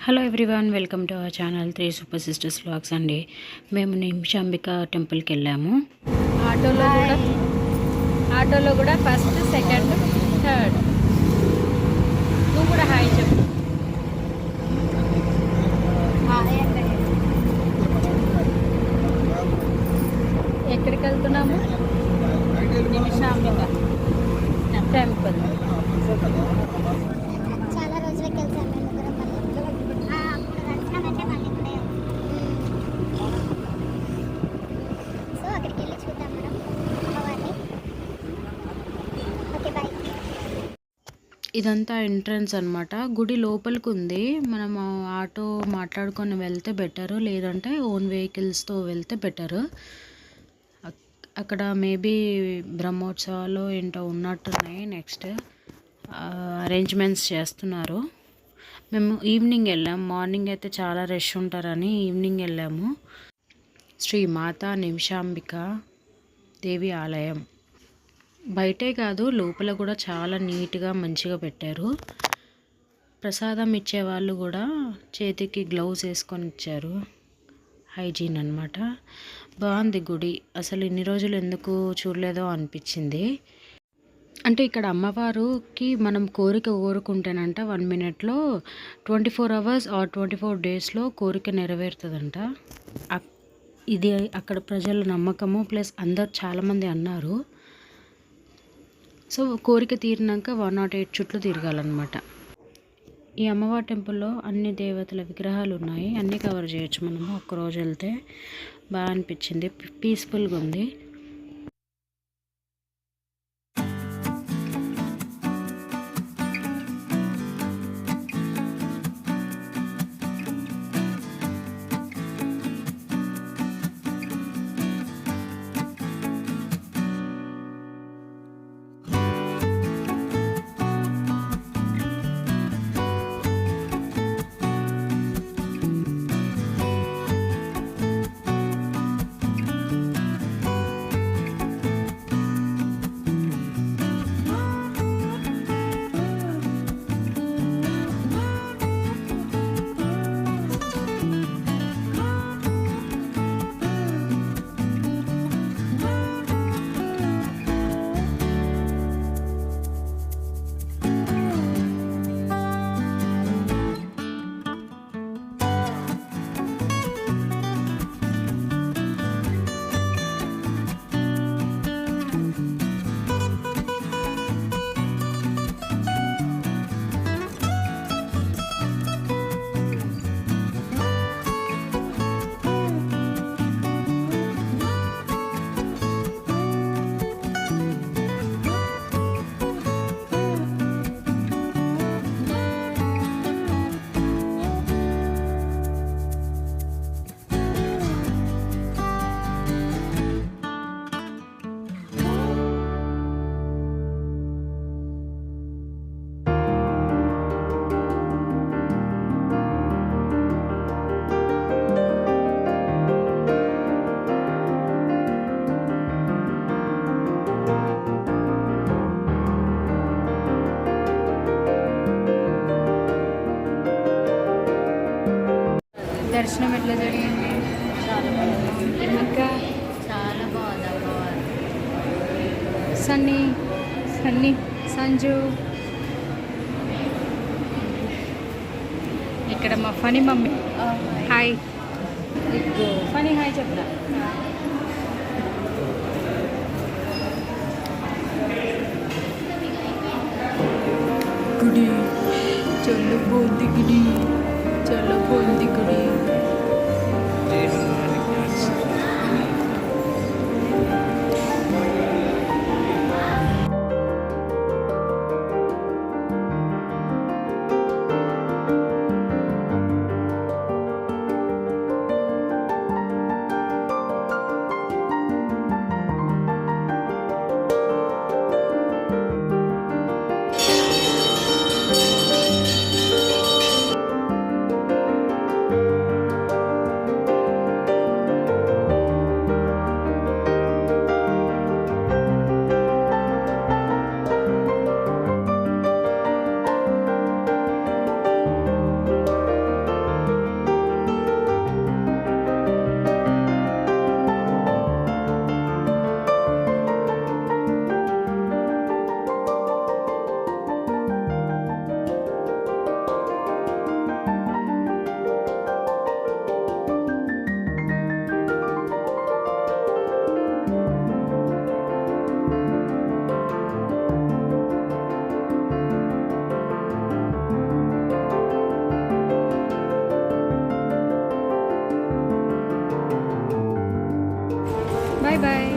Hello everyone, welcome to our channel 3 super sisters vlogs అండి. మేము నిమిషాంబిక టెంపుల్కి వెళ్ళాము. ఆటోలో కూడా ఫస్ట్, సెకండ్, థర్డ్. నువ్వు కూడా హాయ్ చెప్పు. ఎక్కడికి వెళ్తున్నాము? నిమిషాంబిక టెంపుల్. చాలా రోజులకి వెళ్తాం సో అక్కడికి వెళ్ళి చూద్దాం మనం అమ్మవారిని. Okay bye. ఇదంతా ఎంట్రన్స్ అనమాట. గుడి లోపలికి ఉంది. మనం ఆటో మాట్లాడుకొని వెళ్తే బెటరు, లేదంటే ఓన్ వెహికల్స్తో వెళ్తే బెటరు. అక్కడ మేబీ బ్రహ్మోత్సవాలు ఏంటో ఉన్నట్టున్నాయి. నెక్స్ట్ అరేంజ్మెంట్స్ చేస్తున్నారు. మేము ఈవినింగ్ వెళ్ళాము. మార్నింగ్ అయితే చాలా రష్ ఉంటారని ఈవినింగ్ వెళ్ళాము. శ్రీ మాతా నిమిషాంబిక దేవి ఆలయం. బయటే కాదు, లోపల కూడా చాలా నీట్గా మంచిగా పెట్టారు. ప్రసాదం ఇచ్చేవాళ్ళు కూడా చేతికి గ్లౌజ్ వేసుకొని ఇచ్చారు. హైజీన్ అనమాట. బాగుంది గుడి. అసలు ఇన్ని రోజులు ఎందుకు చూడలేదో అనిపించింది. అంటే ఇక్కడ అమ్మవారికి మనం కోరిక కోరుకుంటేనంట 1 minute 24 hours ఆర్ 24 days కోరిక నెరవేరుతుందంట. ఇది అక్కడ ప్రజల నమ్మకము. ప్లస్ అందరు చాలామంది అన్నారు. సో కోరిక తీరినాక 108 చుట్లు తిరగాలన్నమాట. ఈ అమ్మవారి టెంపుల్లో అన్ని దేవతల విగ్రహాలు ఉన్నాయి. అన్నీ కవర్ చేయొచ్చు మనము ఒక్కరోజు వెళ్తే. బాగా అనిపించింది, పీస్ఫుల్గా ఉంది. దర్శనం ఎట్లా జరిగింది? చాలా బాగుంది. ఇంకా చాలా బాగుంది అమ్మవారు. సన్నీ సంజు. ఇక్కడ మా Phani mummy. Hi Phani, hi చెప్పరా. గుడి చాలా బాగుంది. గుడి చాలా బాగుంది. గుడి బాయ్ బాయ్.